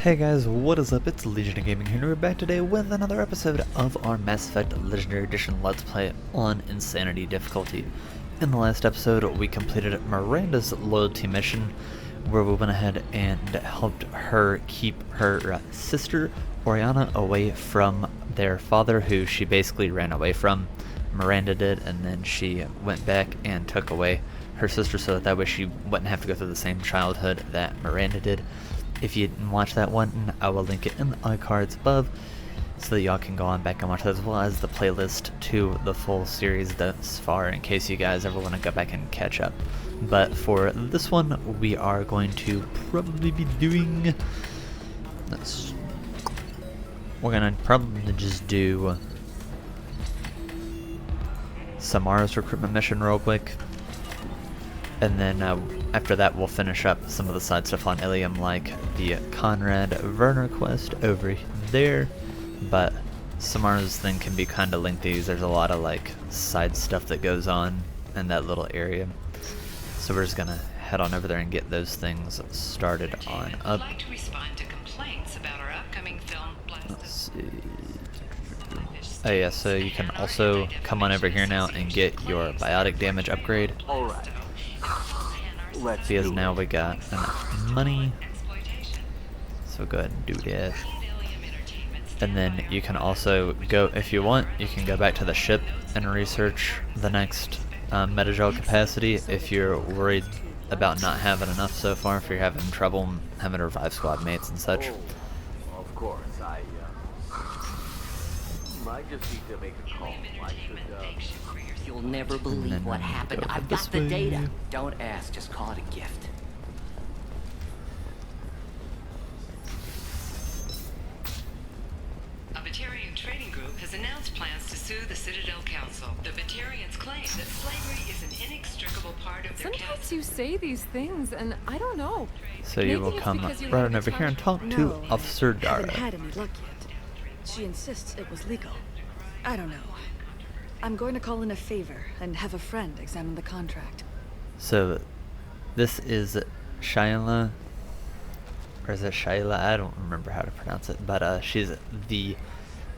Hey guys, what is up? It's Legion of Gaming here, and we're back today with another episode of our Mass Effect Legendary Edition Let's Play on Insanity difficulty. In the last episode, we completed Miranda's loyalty mission, where we went ahead and helped her keep her sister, Oriana, away from their father, who she basically ran away from. Miranda did, and then she went back and took away her sister so that way she wouldn't have to go through the same childhood that Miranda did. If you didn't watch that one, I will link it in the iCards above so that y'all can go on back and watch that, as well as the playlist to the full series thus far, in case you guys ever want to go back and catch up. But for this one, we are going to probably be doing... We're going to probably just do Samara's recruitment mission real quick. And then after that we'll finish up some of the side stuff on Ilium, like the Conrad Werner quest over there. But Samara's thing can be kind of lengthy. There's a lot of like side stuff that goes on in that little area. So we're just going to head on over there and get those things started on up. I'd like to respond to complaints about our upcoming film. Let's see. Oh yeah, so you can also come on over here now and get your biotic damage upgrade. Alright. Because now we got enough money, so go ahead and do that. And then you can also go, if you want, you can go back to the ship and research the next metagel capacity if you're worried about not having enough so far, if you're having trouble having to revive squad mates and such. Oh, of course, I just need to make a call. I should, You'll never believe what happened. I've got the data. Don't ask, just call it a gift. A Batarian trading group has announced plans to sue the Citadel Council. The Batarians claim that slavery is an inextricable part of their Sometimes you say these things, and I don't know. So you will come right on over here and talk to Officer Dara. I haven't had any luck yet. She insists it was legal. I don't know. I'm going to call in a favor and have a friend examine the contract. So this is Shyla, or is it Shyla? I don't remember how to pronounce it, but she's the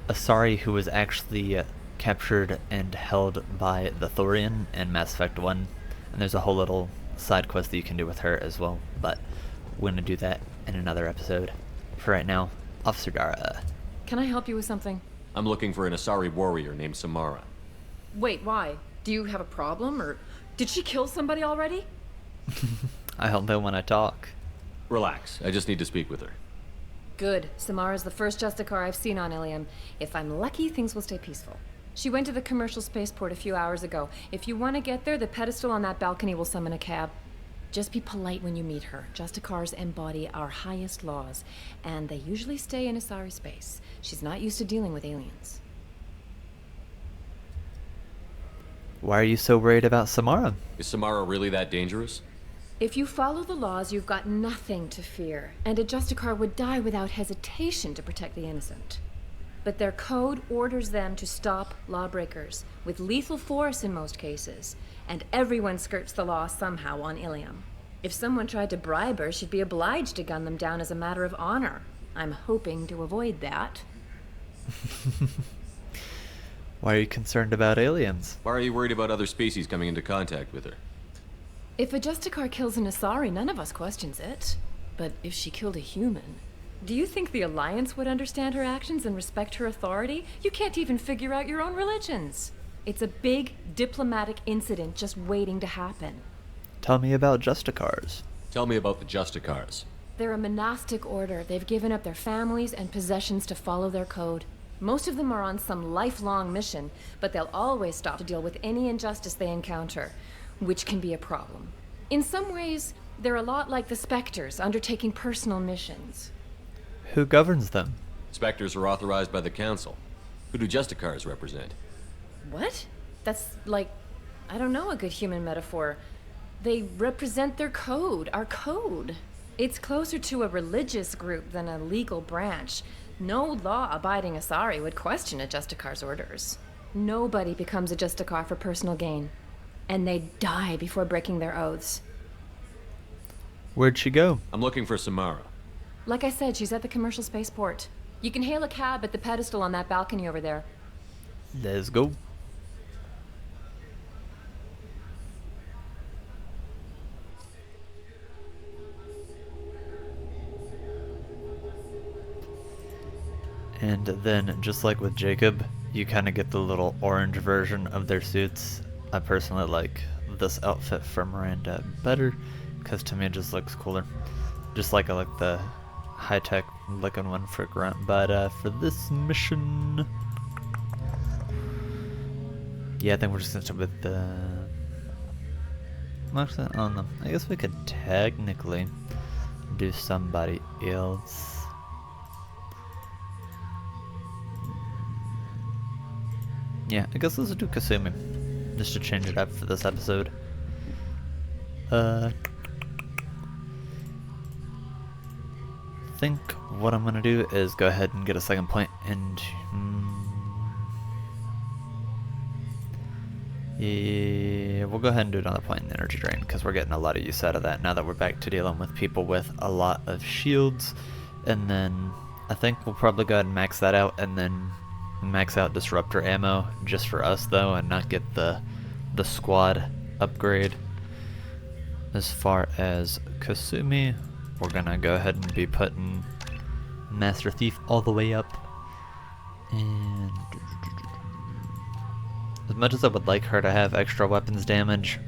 Asari who was actually captured and held by the Thorian in Mass Effect 1, and there's a whole little side quest that you can do with her as well, but we're going to do that in another episode. For right now, Officer Dara. Can I help you with something? I'm looking for an Asari warrior named Samara. Wait, why? Do you have a problem, or did she kill somebody already? I don't know when I talk. Relax, I just need to speak with her. Good. Samara's the first Justicar I've seen on Ilium. If I'm lucky, things will stay peaceful. She went to the commercial spaceport a few hours ago. If you want to get there, the pedestal on that balcony will summon a cab. Just be polite when you meet her. Justicars embody our highest laws, and they usually stay in Asari space. She's not used to dealing with aliens. Why are you so worried about Samara? Is Samara really that dangerous? If you follow the laws, you've got nothing to fear, and a Justicar would die without hesitation to protect the innocent. But their code orders them to stop lawbreakers, with lethal force in most cases, and everyone skirts the law somehow on Ilium. If someone tried to bribe her, she'd be obliged to gun them down as a matter of honor. I'm hoping to avoid that. Why are you concerned about aliens? Why are you worried about other species coming into contact with her? If a Justicar kills an Asari, none of us questions it. But if she killed a human, do you think the Alliance would understand her actions and respect her authority? You can't even figure out your own religions. It's a big diplomatic incident just waiting to happen. Tell me about Justicars. Tell me about the Justicars. They're a monastic order. They've given up their families and possessions to follow their code. Most of them are on some lifelong mission, but they'll always stop to deal with any injustice they encounter, which can be a problem. In some ways, they're a lot like the Spectres, undertaking personal missions. Who governs them? Spectres are authorized by the Council. Who do Justicars represent? What? That's like, I don't know, a good human metaphor. They represent their code, our code. It's closer to a religious group than a legal branch. No law-abiding Asari would question a Justicar's orders. Nobody becomes a Justicar for personal gain. And they die before breaking their oaths. Where'd she go? I'm looking for Samara. Like I said, she's at the commercial spaceport. You can hail a cab at the pedestal on that balcony over there. Let's go. And then, just like with Jacob, you kind of get the little orange version of their suits. I personally like this outfit for Miranda better, because to me it just looks cooler. Just like I like the high-tech looking one for Grunt. But for this mission... yeah, I think we're just gonna start with the... actually, I don't know. I guess we could technically do somebody else. Yeah, I guess let's do Kasumi, just to change it up for this episode. I think what I'm gonna do is go ahead and get a second point and yeah, we'll go ahead and do another point in the energy drain, because we're getting a lot of use out of that now that we're back to dealing with people with a lot of shields. And then I think we'll probably go ahead and max that out, and then max out disruptor ammo just for us though, and not get the squad upgrade. As far as Kasumi, we're gonna go ahead and be putting Master Thief all the way up. And as much as I would like her to have extra weapons damage,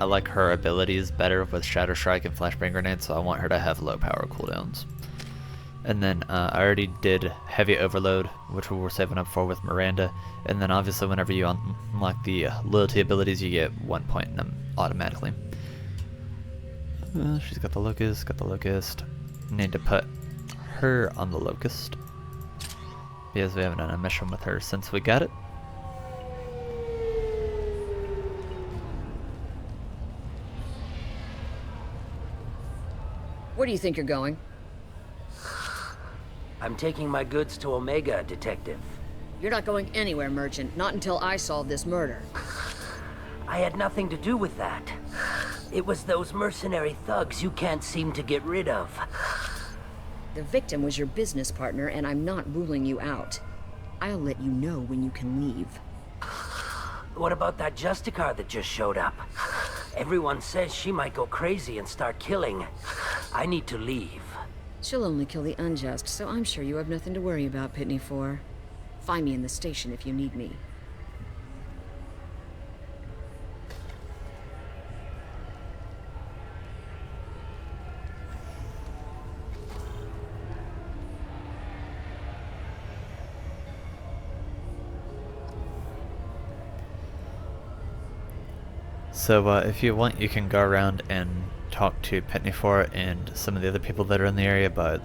I like her abilities better with Shadow Strike and Flashbang Grenade, so I want her to have low power cooldowns. And then I already did Heavy Overload, which we were saving up for with Miranda. And then obviously whenever you unlock the loyalty abilities, you get 1 point in them automatically. She's got the Locust, Need to put her on the Locust, because we haven't done a mission with her since we got it. Where do you think you're going? I'm taking my goods to Omega, Detective. You're not going anywhere, Merchant. Not until I solve this murder. I had nothing to do with that. It was those mercenary thugs you can't seem to get rid of. The victim was your business partner, and I'm not ruling you out. I'll let you know when you can leave. What about that Justicar that just showed up? Everyone says she might go crazy and start killing. I need to leave. She'll only kill the unjust, so I'm sure you have nothing to worry about, Pitney 4. Find me in the station if you need me. So if you want, you can go around and talk to Pitney 4 and some of the other people that are in the area, but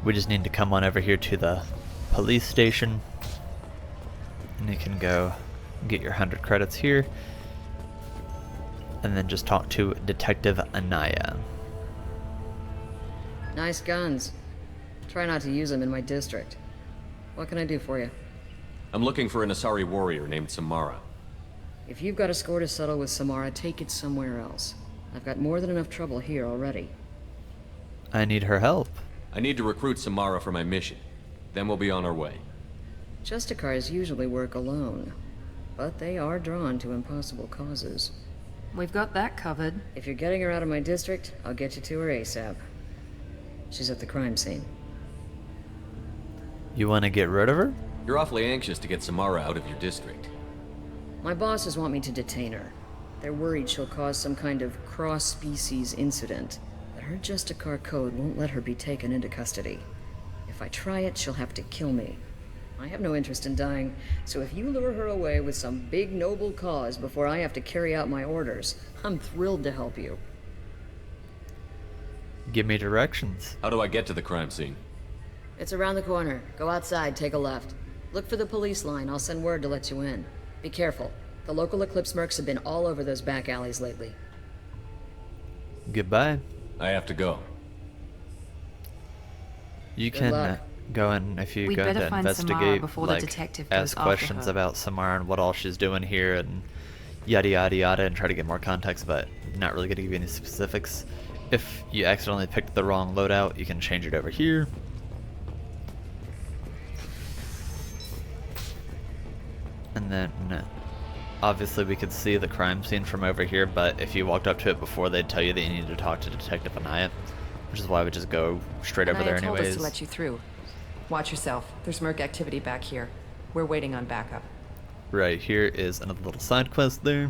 we just need to come on over here to the police station, and you can go get your 100 credits here, and then just talk to Detective Anaya. Nice guns. Try not to use them in my district. What can I do for you? I'm looking for an Asari warrior named Samara. If you've got a score to settle with Samara, take it somewhere else. I've got more than enough trouble here already. I need her help. I need to recruit Samara for my mission. Then we'll be on our way. Justicars usually work alone, but they are drawn to impossible causes. We've got that covered. If you're getting her out of my district, I'll get you to her ASAP. She's at the crime scene. You want to get rid of her? You're awfully anxious to get Samara out of your district. My bosses want me to detain her. They're worried she'll cause some kind of cross-species incident, but her Justicar code won't let her be taken into custody. If I try it, she'll have to kill me. I have no interest in dying, so if you lure her away with some big noble cause before I have to carry out my orders, I'm thrilled to help you. Give me directions. How do I get to the crime scene? It's around the corner. Go outside, take a left. Look for the police line. I'll send word to let you in. Be careful. The local Eclipse mercs have been all over those back alleys lately. Goodbye. I have to go. You Good can luck. go in if you We'd go better to find Samara investigate, before the like detective goes ask after questions her. about Samara and what all she's doing here and yada yada yada, and try to get more context, but not really going to give you any specifics if you accidentally picked the wrong loadout, you can change it over here. And then obviously we could see the crime scene from over here, but if you walked up to it before, they'd tell you that you need to talk to Detective Anaya, which is why I would just go straight over there told us anyways. to let you through. Watch yourself. There's merc activity back here. We're waiting on backup. Right here is another little side quest there.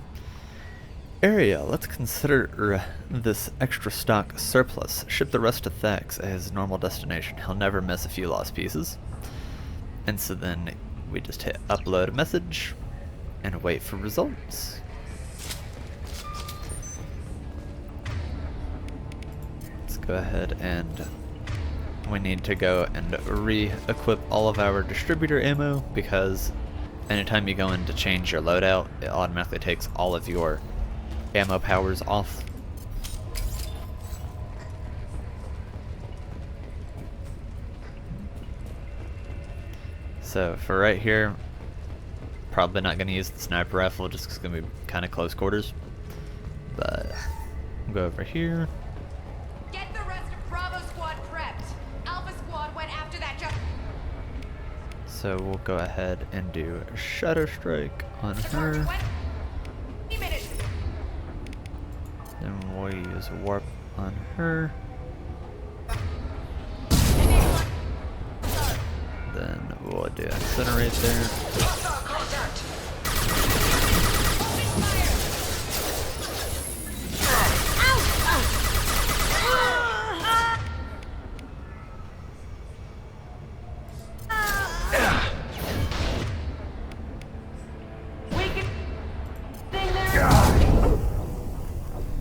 Area, let's consider this extra stock surplus. Ship the rest to Thax at his normal destination. He'll never miss a few lost pieces. And so then we just hit upload a message and wait for results. Let's go ahead and we need to go and re-equip all of our distributor ammo, because anytime you go in to change your loadout, it automatically takes all of your ammo powers off. So for right here, probably not going to use the sniper rifle just because it's going to be kind of close quarters. But we'll go over here. Get the rest of Bravo Squad prepped. Alpha Squad went after that just... So we'll go ahead and do a Shadow Strike on her. Then we'll use Warp on her. Then we'll do Incinerate there.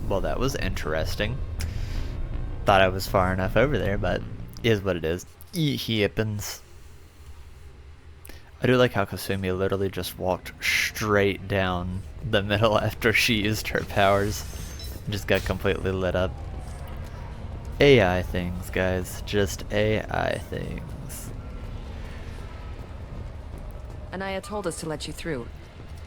Well, that was interesting. Thought I was far enough over there, but is what it is. He happens. I do like how Kasumi literally just walked straight down the middle after she used her powers. Just got completely lit up. AI things, guys. Just AI things. Anaya told us to let you through.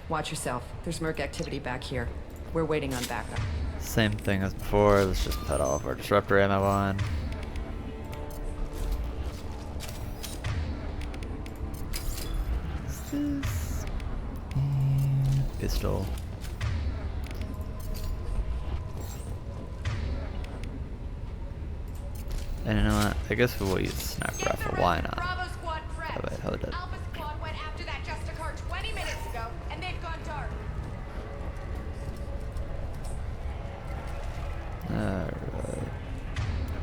Watch yourself. There's merc activity back here. We're waiting on backup. Same thing as before. Let's just put all of our disruptor ammo on. What's this? And pistol. And you know what? I guess we'll use sniper rifle. Why not? Bravo Squad prepped. Oh wait, hold up. Alpha Squad went after that Justicar 20 minutes ago, and they've gone dark. Alright.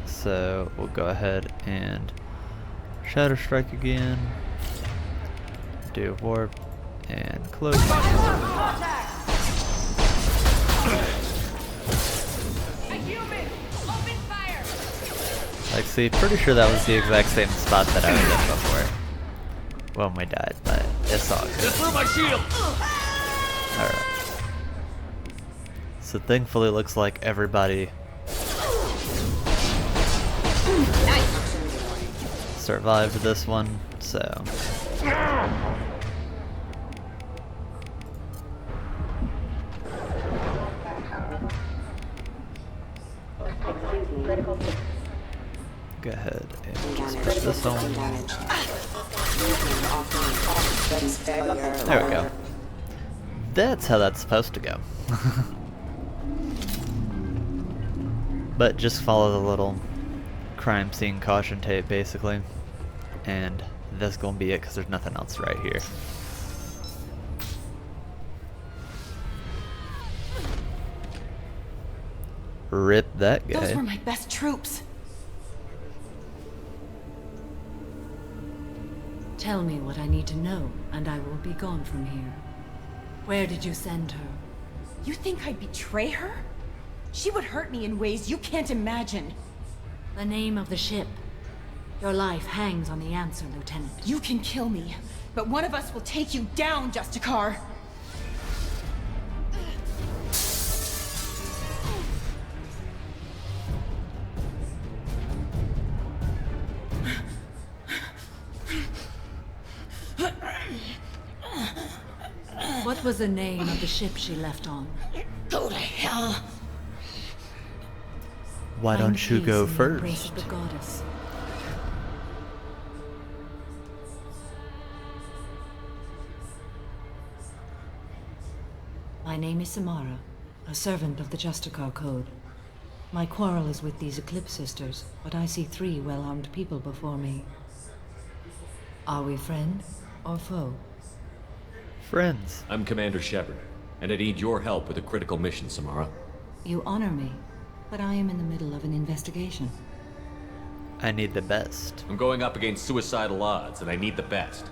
So we'll go ahead and Shadow Strike again. Do Warp and Cloak. Like, see, pretty sure that was the exact same spot that I was in before when we died, but it's all good. Just through my shield! Alright. So thankfully it looks like everybody survived this one, so go ahead and just push this on. There we go. That's how that's supposed to go. But just follow the little crime scene caution tape basically, and that's gonna be it because there's nothing else right here. Rip that guy. Those were my best troops. Tell me what I need to know, and I will be gone from here. Where did you send her? You think I'd betray her? She would hurt me in ways you can't imagine. The name of the ship. Your life hangs on the answer, Lieutenant. You can kill me, but one of us will take you down, Justicar. What was the name of the ship she left on? Go to hell. Why Find don't you peace go in the embrace first? of the goddess. My name is Samara, a servant of the Justicar Code. My quarrel is with these Eclipse Sisters, but I see 3 well-armed people before me. Are we friend or foe? Friends. I'm Commander Shepard, and I need your help with a critical mission, Samara. You honor me, but I am in the middle of an investigation. I need the best. I'm going up against suicidal odds, and I need the best.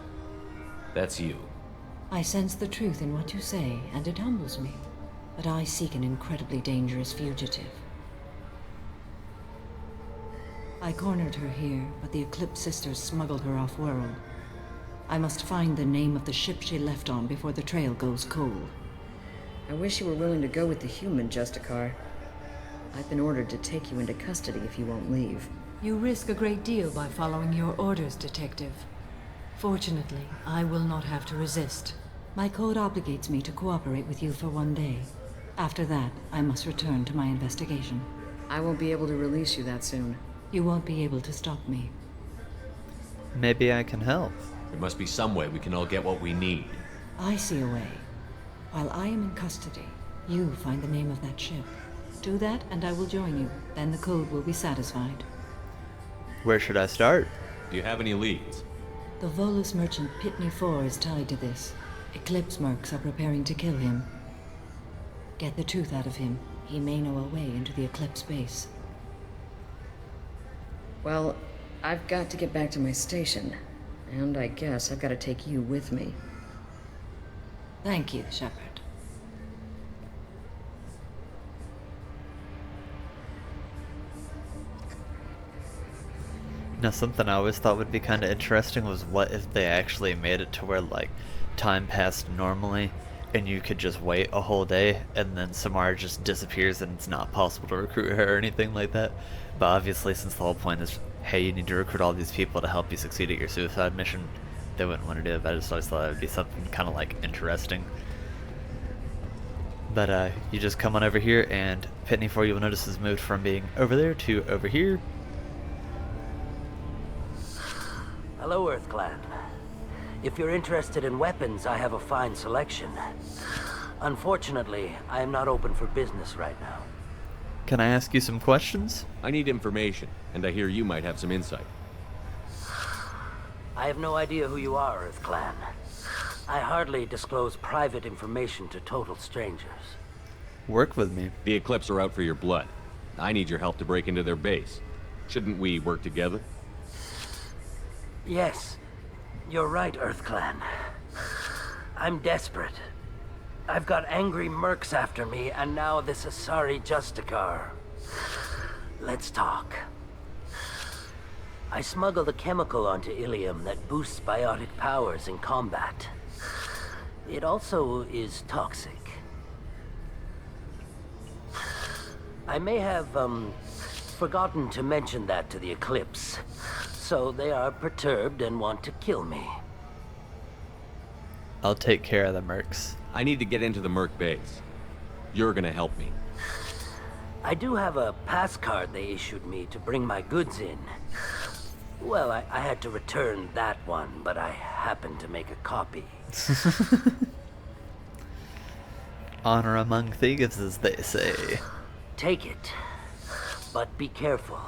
That's you. I sense the truth in what you say, and it humbles me. But I seek an incredibly dangerous fugitive. I cornered her here, but the Eclipse Sisters smuggled her off-world. I must find the name of the ship she left on before the trail goes cold. I wish you were willing to go with the human, Justicar. I've been ordered to take you into custody if you won't leave. You risk a great deal by following your orders, Detective. Fortunately, I will not have to resist. My code obligates me to cooperate with you for 1 day. After that, I must return to my investigation. I won't be able to release you that soon. You won't be able to stop me. Maybe I can help. There must be some way we can all get what we need. I see a way. While I am in custody, you find the name of that ship. Do that, and I will join you. Then the code will be satisfied. Where should I start? Do you have any leads? The Volus merchant Pitney 4 is tied to this. Eclipse mercs are preparing to kill him. Get the truth out of him. He may know a way into the Eclipse base. Well, I've got to get back to my station. And I guess I've got to take you with me. Thank you, Shepard. Now, something I always thought would be kind of interesting was what if they actually made it to where, like, time passed normally and you could just wait a whole day and then Samara just disappears and it's not possible to recruit her or anything like that. But obviously, since the whole point is, hey, you need to recruit all these people to help you succeed at your suicide mission, they wouldn't want to do it. But I just always thought it would be something kind of, like, interesting. But you just come on over here, and Pitney 4, you'll notice, has moved from being over there to over here. Hello, Earth Clan. If you're interested in weapons, I have a fine selection. Unfortunately, I am not open for business right now. Can I ask you some questions? I need information, and I hear you might have some insight. I have no idea who you are, Earth Clan. I hardly disclose private information to total strangers. Work with me. The Eclipse are out for your blood. I need your help to break into their base. Shouldn't we work together? Yes, you're right, Earth Clan. I'm desperate. I've got angry mercs after me, and now this Asari Justicar. Let's talk. I smuggled a chemical onto Ilium that boosts biotic powers in combat. It also is toxic. I may have, forgotten to mention that to the Eclipse, so they are perturbed and want to kill me. I'll take care of the mercs. I need to get into the Merc base. You're gonna help me. I do have a pass card they issued me to bring my goods in. Well, I had to return that one, but I happened to make a copy. Honor among thieves, as they say. Take it, but be careful.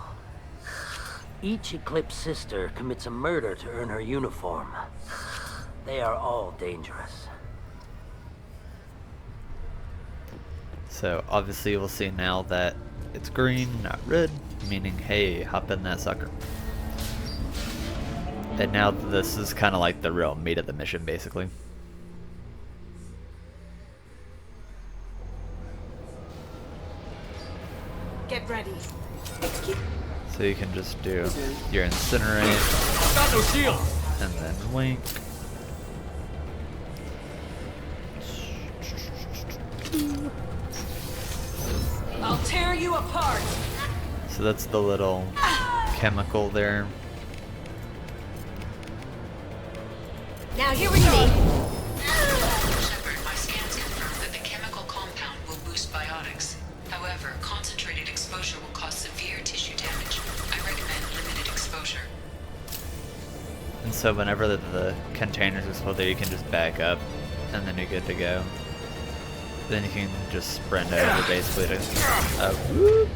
Each Eclipse sister commits a murder to earn her uniform. They are all dangerous. So obviously we'll see now that it's green, not red, meaning, hey, hop in that sucker. And now this is kind of like the real meat of the mission, basically. Get ready. So you can just do your incinerate, Got no shield! and then wink. I'll tear you apart. So that's the little chemical there. Now here we go. Shepard, my scans confirm that the chemical compound will boost biotics. However, concentrated exposure will cause severe so whenever the containers are full there, you can just back up, and then you're good to go. Then you can just sprint over basically to... whoop.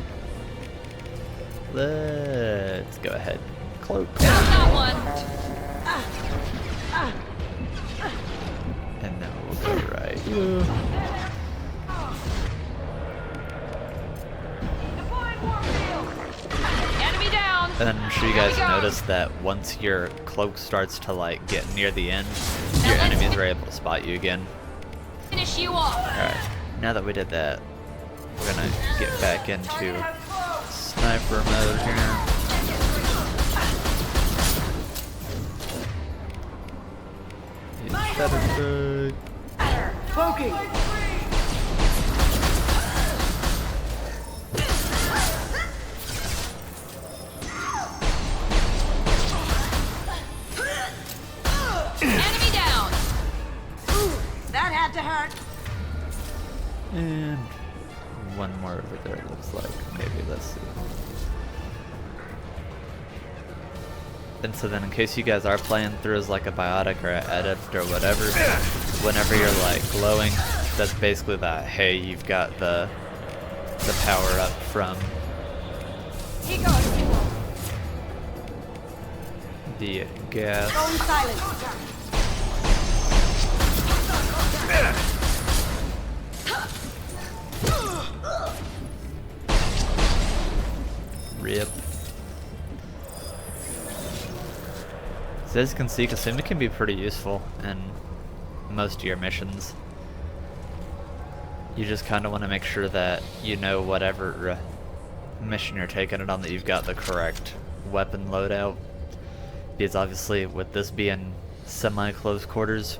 Let's go ahead. Cloak. Got one. And now we'll go right. Enemy down. And then I'm sure you guys noticed that once your cloak starts to like get near the end, your enemies are able to spot you again. Finish you off. Alright, now that we did that, we're gonna get back into sniper mode here. Better Smoking! Enemy down. Ooh, that had to hurt. And one more over there, it looks like. Maybe, let's see. And so then in case you guys are playing through as like a biotic or an adept or whatever, whenever you're like glowing, that's basically that, hey, you've got the power up from the gas. Going silent. Rip. So as you can see, Kasumi can be pretty useful in most of your missions. You just kind of want to make sure that you know whatever mission you're taking it on that you've got the correct weapon loadout. Because obviously with this being semi-close quarters,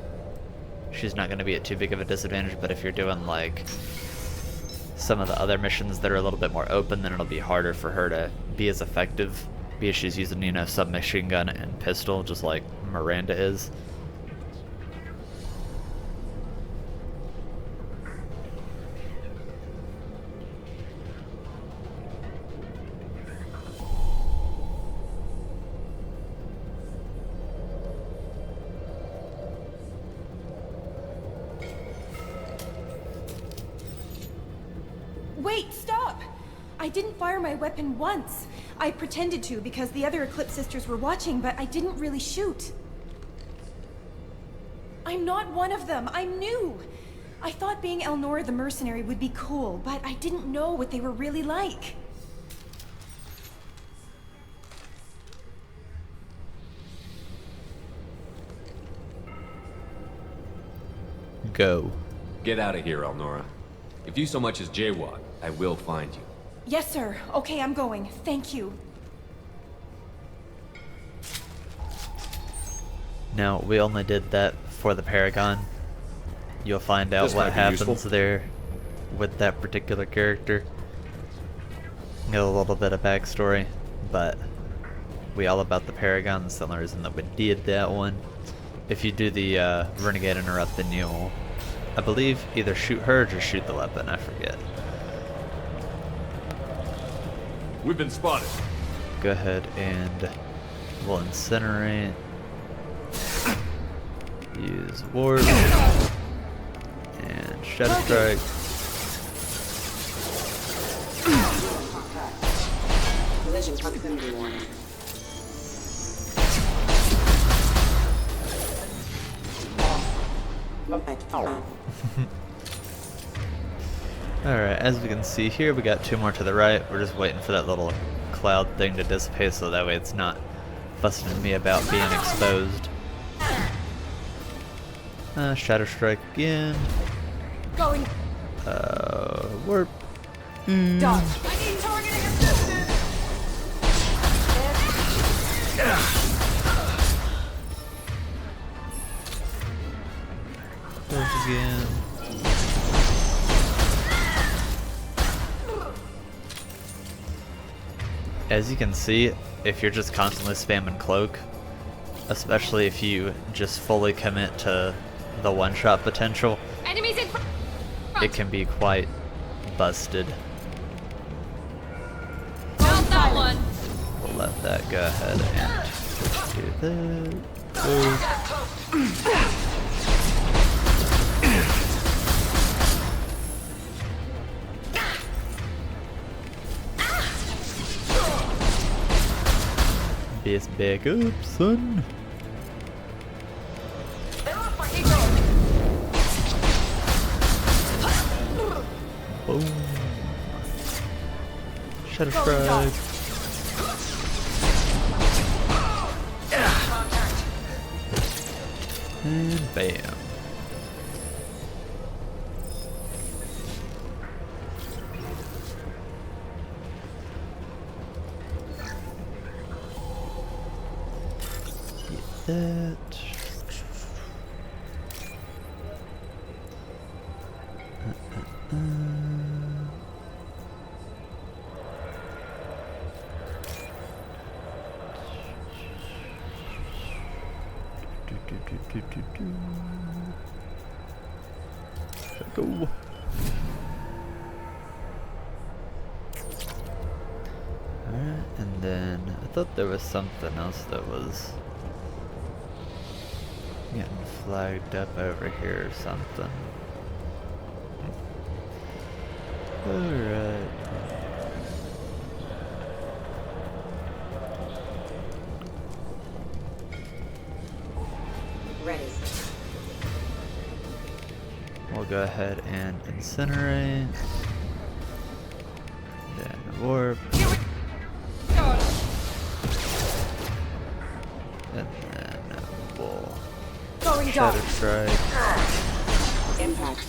she's not going to be at too big of a disadvantage, but if you're doing like some of the other missions that are a little bit more open, then it'll be harder for her to be as effective because she's using, you know, submachine gun and pistol just like Miranda is. Wait, stop! I didn't fire my weapon once. I pretended to because the other Eclipse sisters were watching, but I didn't really shoot. I'm not one of them. I'm new. I thought being Elnora the mercenary would be cool, but I didn't know what they were really like. Go. Get out of here, Elnora. If you so much as jaywalk, I will find you. Yes, sir. Okay, I'm going. Thank you. Now, we only did that for the Paragon. You'll find out This what might be happens useful. there with that particular character. Get a little bit of backstory, but we all about the Paragon. That's the only reason that we did that one. If you do the Renegade Interrupt, then you'll, I believe, either shoot her or just shoot the weapon. I forget. We've been spotted. Go ahead and we'll incinerate. Use warp and shadow strike. Collision proximity warning. Alright, as we can see here, we got two more to the right. We're just waiting for that little cloud thing to dissipate so that way it's not fussing at me about being exposed. Shadow strike again. Going. Warp. Dodge. I need targeting assistance. Close again. As you can see, if you're just constantly spamming cloak, especially if you just fully commit to the one-shot potential, Enemies in front. it can be quite busted. Found that one. We'll let that go ahead and do that. Best back up, son. Boom. Shadow Strike. And bam. Get that. Go. Alright, and then I thought there was something else that was getting flagged up over here or something. Alright. Ready. We'll go ahead and incinerate. Then warp. And then we'll Shadow Strike. Impact.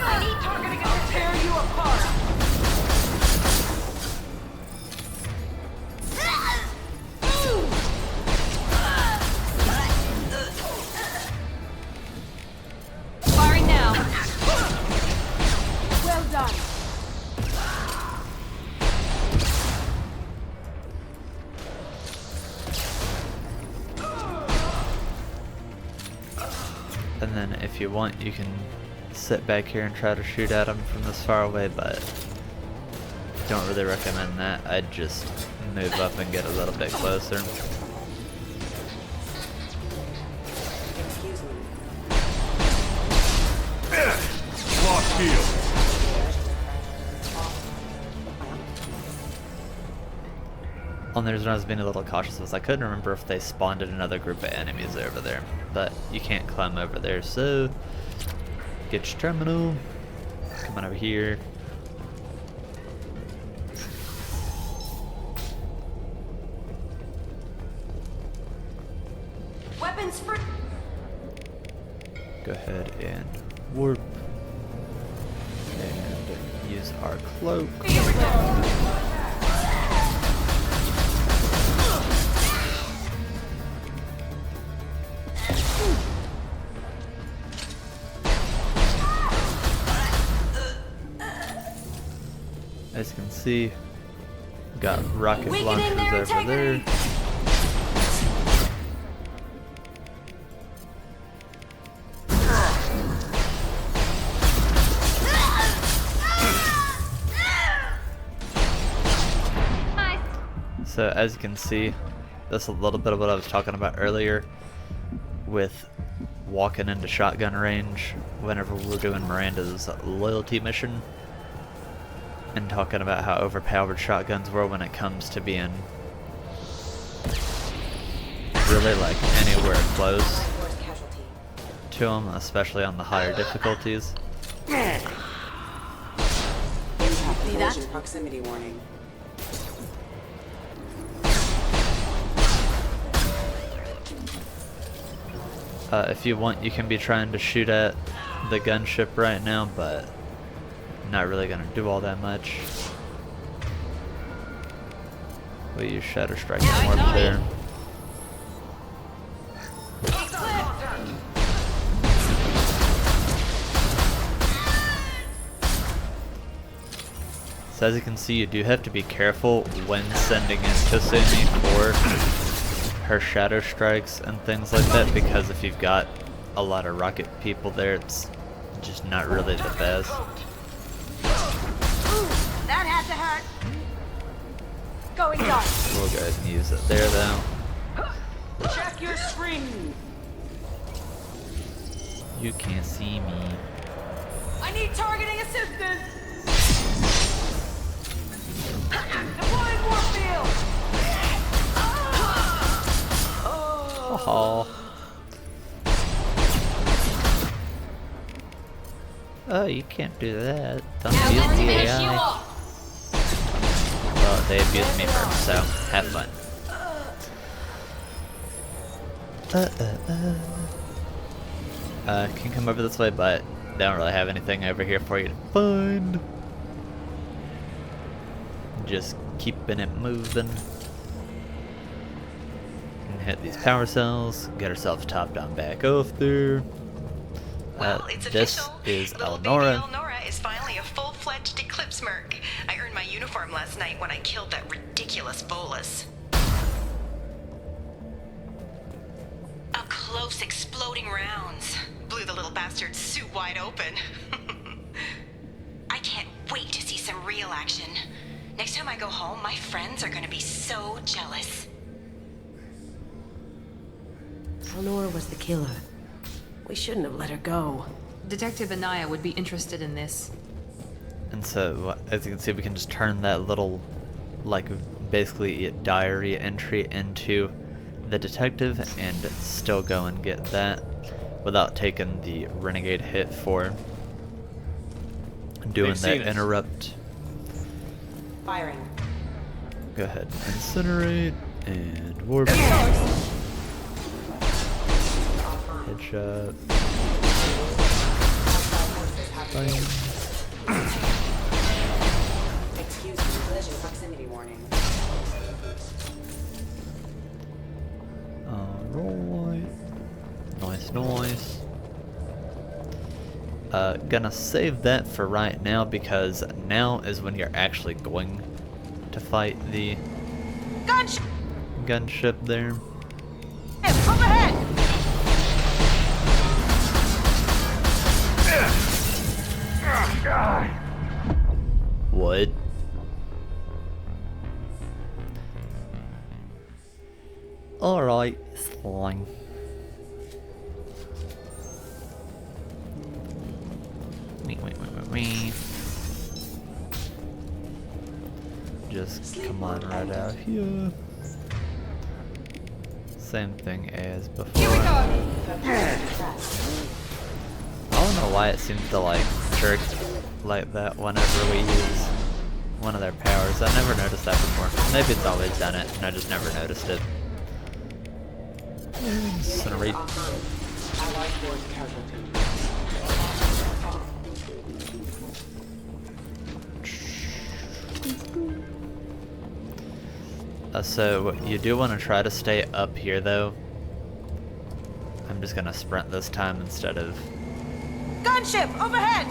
I need targeting and tear you apart! Firing now. Well done. And then if you want, you can sit back here and try to shoot at them from this far away, but don't really recommend that. I'd just move up and get a little bit closer. Excuse me. Lost field. Only reason I was being a little cautious was I couldn't remember if they spawned in another group of enemies over there, but you can't climb over there, so get your terminal, come on over here. Weapons for. Go ahead and warp and use our cloak. As you can see, got rocket launchers over there. So as you can see, that's a little bit of what I was talking about earlier with walking into shotgun range whenever we were doing Miranda's loyalty mission, and talking about how overpowered shotguns were when it comes to being really like anywhere close to them, especially on the higher difficulties. Impact collision proximity warning. If you want, you can be trying to shoot at the gunship right now, but not really gonna do all that much. We'll use Shadow Strike and warp there. So as you can see, you do have to be careful when sending in Kasumi for her Shadow Strikes and things like that, because if you've got a lot of rocket people there, it's just not really the best. That had to hurt. going dark. We'll go ahead and use it there, though. Check your screen. You can't see me. I need targeting assistance. Deploying warfield. Oh. Oh, you can't do that. Don't abuse the AI. Well, they abused me first, so have fun. Can come over this way, but they don't really have anything over here for you to find. Just keeping it moving. And hit these power cells, get ourselves topped on back off there. Well, it's this official. is Little Eleonora. baby Eleonora is finally a full-fledged Eclipse merc. I earned my uniform last night when I killed that ridiculous bolus. Up close, exploding rounds blew the little bastard's suit wide open. I can't wait to see some real action. Next time I go home, my friends are gonna be so jealous. Eleonora was the killer. We shouldn't have let her go. Detective Anaya would be interested in this. And so, as you can see, we can just turn that little, like, basically a diary entry into the detective and still go and get that without taking the renegade hit for doing that interrupt. Firing. Go ahead and incinerate and warp. Headshot. Bang. Excuse me, collision proximity warning. Alright. Nice. Gonna save that for right now because now is when you're actually going to fight the gunship there. Up ahead. What? Alright, fine. Wait. Just come on right out here. Same thing as before. I don't know why it seems to like jerk like that whenever we use one of their powers. I never noticed that before. Maybe it's always done it and I just never noticed it. Incinerate. So you do want to try to stay up here though. I'm just gonna sprint this time instead of Gunship overhead.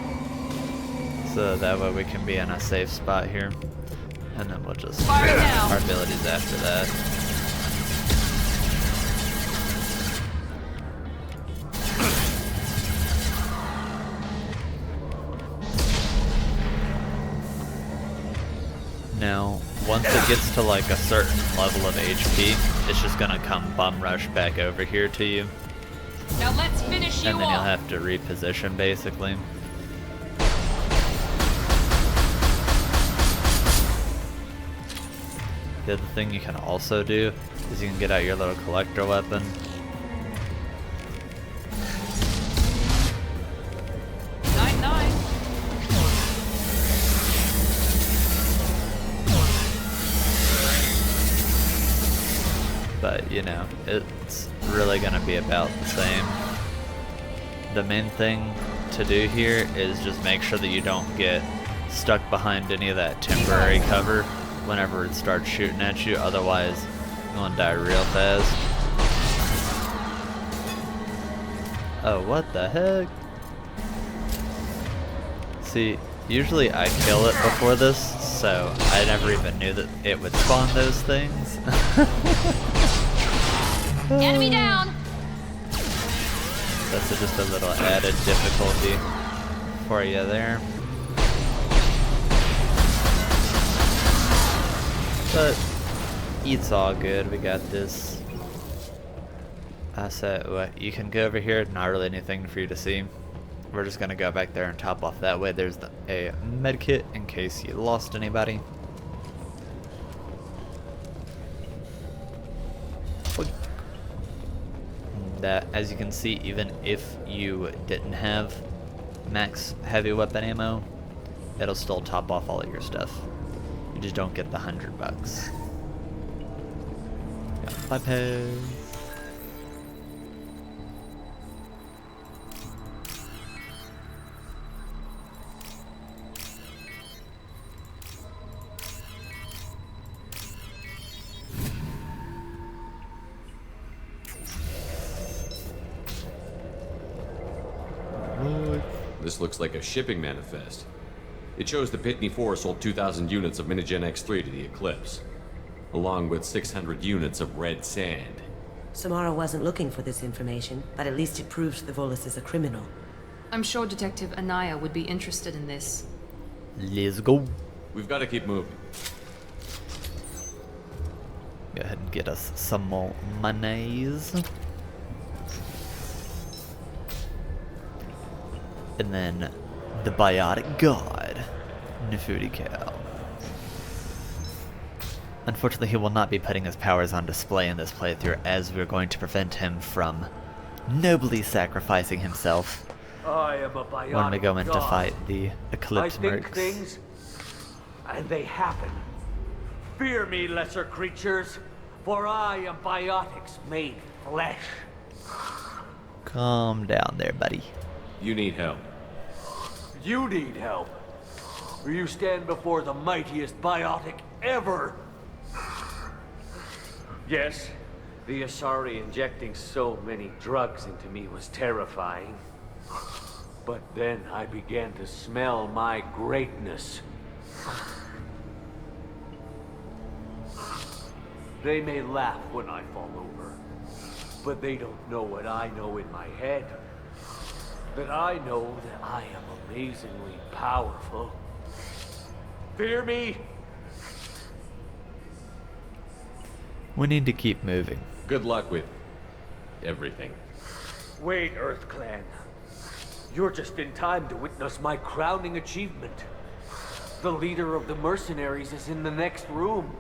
so that way we can be in a safe spot here. And then we'll just Fire now. our abilities after that. Now, once it gets to like a certain level of HP, it's just gonna come bum rush back over here to you. Now let's finish you And then you'll off. have to reposition basically. The other thing you can also do is you can get out your little collector weapon. But, you know, it's really going to be about the same. The main thing to do here is just make sure that you don't get stuck behind any of that temporary cover whenever it starts shooting at you, otherwise you're going to die real fast. Oh, what the heck? See, usually I kill it before this, so I never even knew that it would spawn those things. Enemy down. That's just a little added difficulty for you there. But It's all good. We got this. So you can go over here. Not really anything for you to see. We're just gonna go back there and top off that way. There's a med kit in case you lost anybody. That, as you can see, even if you didn't have max heavy weapon ammo, it'll still top off all of your stuff. You just don't get the $100. Got bypass. This looks like a shipping manifest. It shows the Pitney 4 sold 2,000 units of Minigen X3 to the Eclipse, along with 600 units of red sand. Samara wasn't looking for this information, but at least it proves the Volus is a criminal. I'm sure Detective Anaya would be interested in this. Let's go. We've got to keep moving. Go ahead and get us some more monies. And then the biotic god, Nefudi Cow. Unfortunately, he will not be putting his powers on display in this playthrough, as we're going to prevent him from nobly sacrificing himself I am a biotic when we go in to god. fight the Eclipse I think mercs. things, and they happen. Fear me, lesser creatures, for I am biotics made flesh. Calm down there, buddy. You need help. You need help, or you stand before the mightiest biotic ever. Yes, the Asari injecting so many drugs into me was terrifying. But then I began to smell my greatness. They may laugh when I fall over, but they don't know what I know in my head. That I know that I am amazingly powerful. Fear me? We need to keep moving. Good luck with everything. Wait, Earth Clan. You're just in time to witness my crowning achievement. The leader of the mercenaries is in the next room.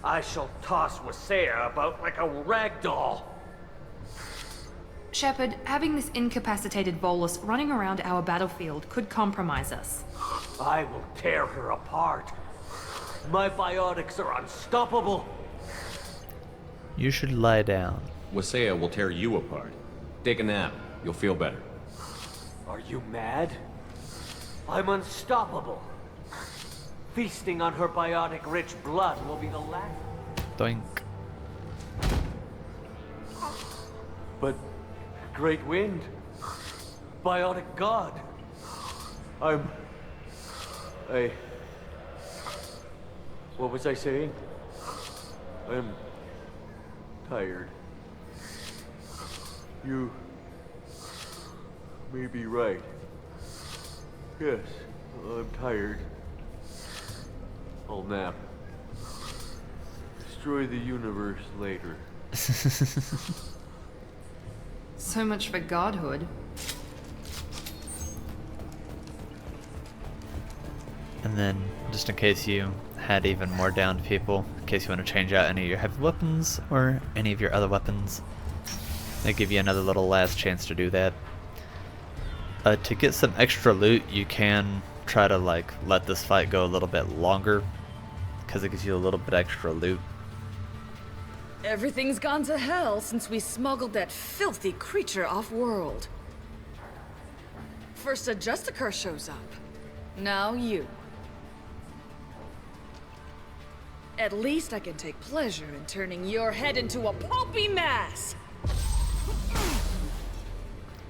I shall toss Wasea about like a rag doll. Shepard, having this incapacitated Volus running around our battlefield could compromise us. I will tear her apart. My biotics are unstoppable. You should lie down. Wasea will tear you apart. Take a nap. You'll feel better. Are you mad? I'm unstoppable. Feasting on her biotic-rich blood will be the last. Doink. But Great Wind, biotic god. What was I saying? I'm tired. You may be right. Yes, I'm tired. I'll nap. Destroy the universe later. So much for godhood. And then, just in case you had even more downed people, in case you want to change out any of your heavy weapons or any of your other weapons, they give you another little last chance to do that. To get some extra loot, you can try to let this fight go a little bit longer, because it gives you a little bit extra loot. Everything's gone to hell since we smuggled that filthy creature off-world. First a Justicar shows up. Now you. At least I can take pleasure in turning your head into a pulpy mass!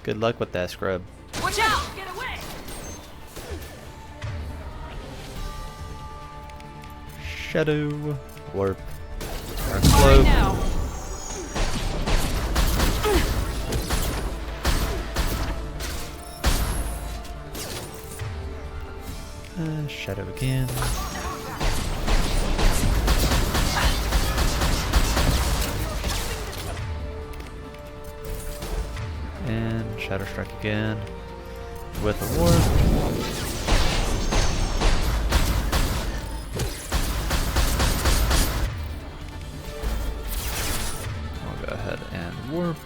Good luck with that, scrub. Watch out! Get away! Shadow. Warp. Turn slow. Right now. Shadow again. Shadow Strike again with a warp. I'll go ahead and warp.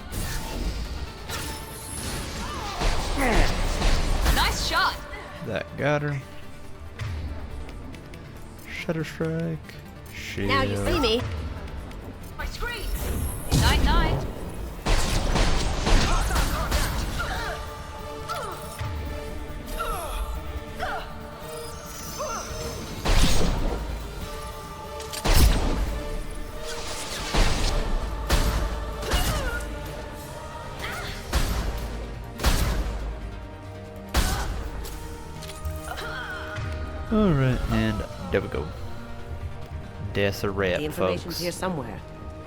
Nice shot. That got her. Shadow Strike. Shield. Now you see me. My screen. Night night. Alright, and there we go. There's a wrap, The information's folks. here somewhere.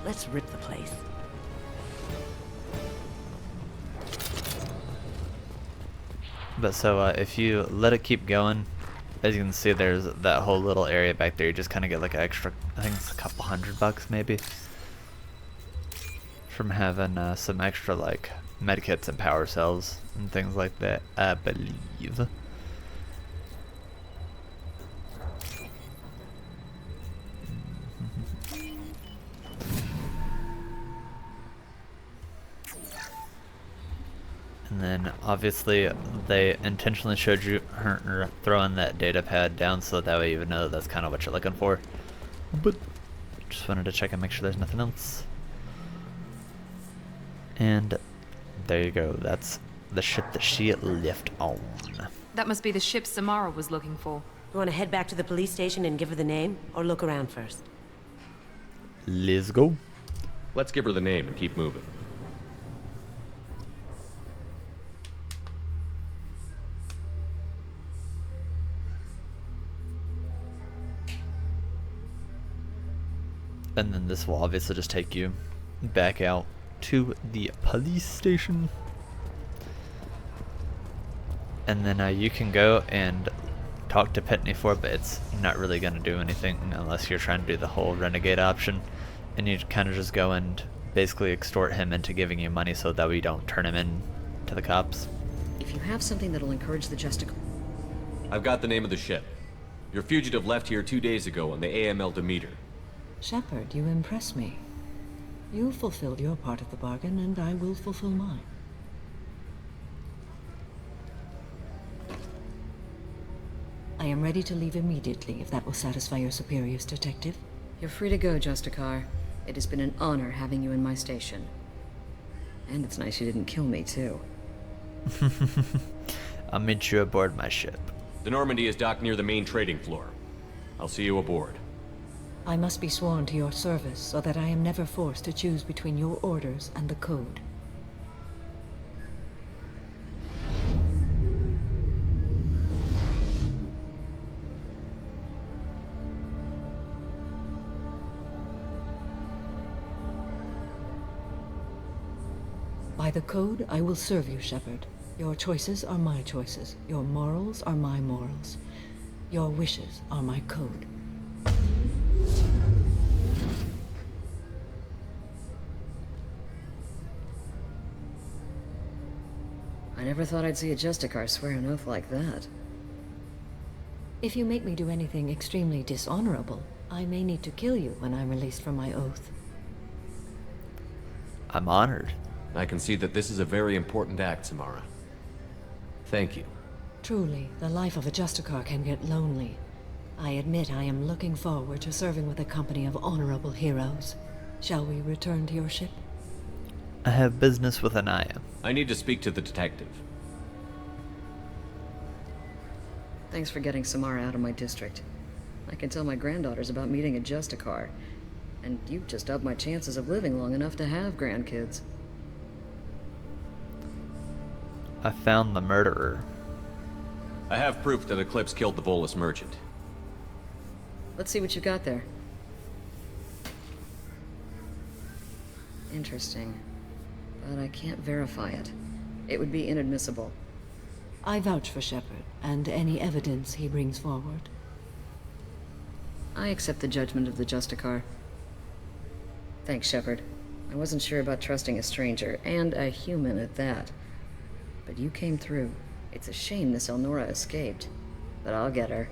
Let's rip the place. But so if you let it keep going, as you can see, there's that whole little area back there. You just kind of get like an extra, I think it's a couple $100 maybe, from having some extra like medkits and power cells and things like that, I believe. And then obviously they intentionally showed you her throwing that data pad down so that way you would know that's kind of what you're looking for. But just wanted to check and make sure there's nothing else. And there you go. That's the ship that she left on. That must be the ship Samara was looking for. You want to head back to the police station and give her the name, or look around first? Let's go. Let's give her the name and keep moving. And then this will obviously just take you back out to the police station. And then you can go and talk to Pitney for it, but it's not really going to do anything unless you're trying to do the whole renegade option. And you kind of just go and basically extort him into giving you money so that we don't turn him in to the cops. If you have something that'll encourage the Justicar... I've got the name of the ship. Your fugitive left here 2 days ago on the AML Demeter. Shepard, you impress me. You fulfilled your part of the bargain, and I will fulfill mine. I am ready to leave immediately, if that will satisfy your superiors, Detective. You're free to go, Justicar. It has been an honor having you in my station. And it's nice you didn't kill me, too. I'll meet you aboard my ship. The Normandy is docked near the main trading floor. I'll see you aboard. I must be sworn to your service so that I am never forced to choose between your orders and the Code. By the Code, I will serve you, Shepard. Your choices are my choices. Your morals are my morals. Your wishes are my code. I never thought I'd see a Justicar swear an oath like that. If you make me do anything extremely dishonorable, I may need to kill you when I'm released from my oath. I'm honored. I can see that this is a very important act, Samara. Thank you. Truly, the life of a Justicar can get lonely. I admit I am looking forward to serving with a company of honorable heroes. Shall we return to your ship? I have business with Anaya. I need to speak to the detective. Thanks for getting Samara out of my district. I can tell my granddaughters about meeting a Justicar. And you've just upped my chances of living long enough to have grandkids. I found the murderer. I have proof that Eclipse killed the Volus merchant. Let's see what you got there. Interesting. But I can't verify it. It would be inadmissible. I vouch for Shepard, and any evidence he brings forward. I accept the judgment of the Justicar. Thanks, Shepard. I wasn't sure about trusting a stranger, and a human at that. but you came through. It's a shame this Elnora escaped. But I'll get her.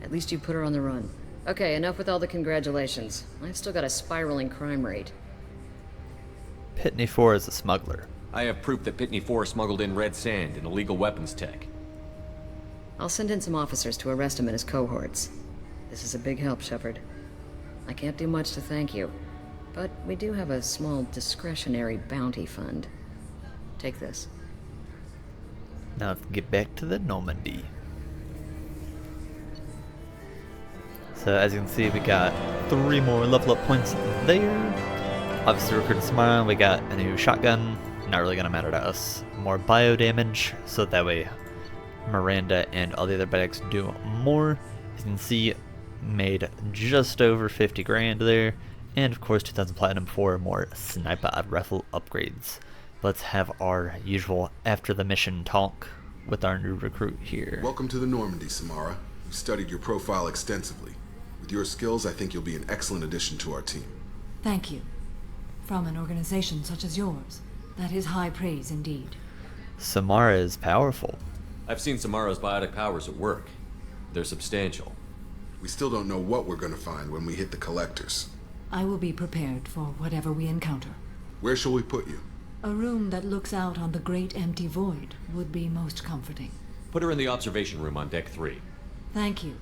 At least you put her on the run. Okay, enough with all the congratulations. I've still got a spiraling crime rate. Pitney 4 is a smuggler. I have proof that Pitney 4 smuggled in red sand and illegal weapons tech. I'll send in some officers to arrest him and his cohorts. This is a big help, Shepard. I can't do much to thank you, but we do have a small discretionary bounty fund. Take this. Now let's get back to the Normandy. So as you can see, we got 3 more level up points there. Obviously recruiting Samara, we got a new shotgun. Not really gonna matter to us. More bio damage, so that way Miranda and all the other medics do more. As you can see, made just over 50 grand there. And of course 2000 platinum for more sniper rifle upgrades. Let's have our usual after the mission talk with our new recruit here. Welcome to the Normandy, Samara. We've studied your profile extensively. With your skills, I think you'll be an excellent addition to our team. Thank you. From an organization such as yours, that is high praise indeed. Samara is powerful. I've seen Samara's biotic powers at work. They're substantial. We still don't know what we're going to find when we hit the collectors. I will be prepared for whatever we encounter. Where shall we put you? A room that looks out on the great empty void would be most comforting. Put her in the observation room on deck 3. Thank you.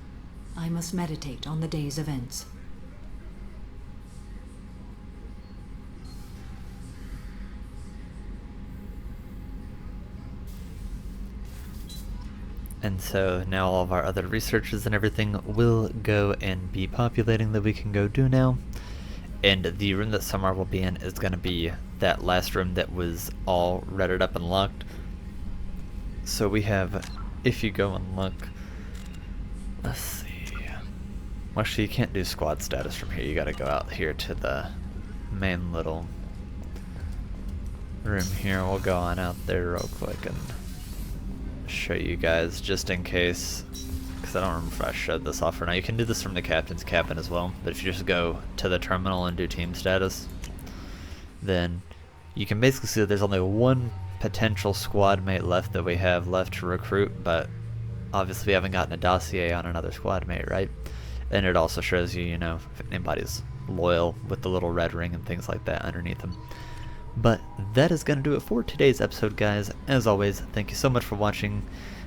I must meditate on the day's events. And so now all of our other researches and everything will go and be populating that we can go do now. And the room that Samara will be in is going to be that last room that was all redded up and locked. So we have, if you go and look, let's see. Actually, you can't do squad status from here. You got to go out here to the main little room here. We'll go on out there real quick and show you guys just in case, because I don't remember if I showed this off or not. You can do this from the captain's cabin as well, but if you just go to the terminal and do team status, then you can basically see that there's only one potential squad mate left that we have left to recruit, but obviously we haven't gotten a dossier on another squad mate, right? And it also shows you, you know, if anybody's loyal with the little red ring and things like that underneath them. But that is going to do it for today's episode, guys. As always, thank you so much for watching.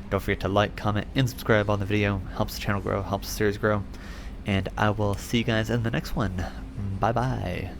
Don't forget to like, comment, and subscribe on the video. Helps the channel grow, helps the series grow. And I will see you guys in the next one. Bye-bye.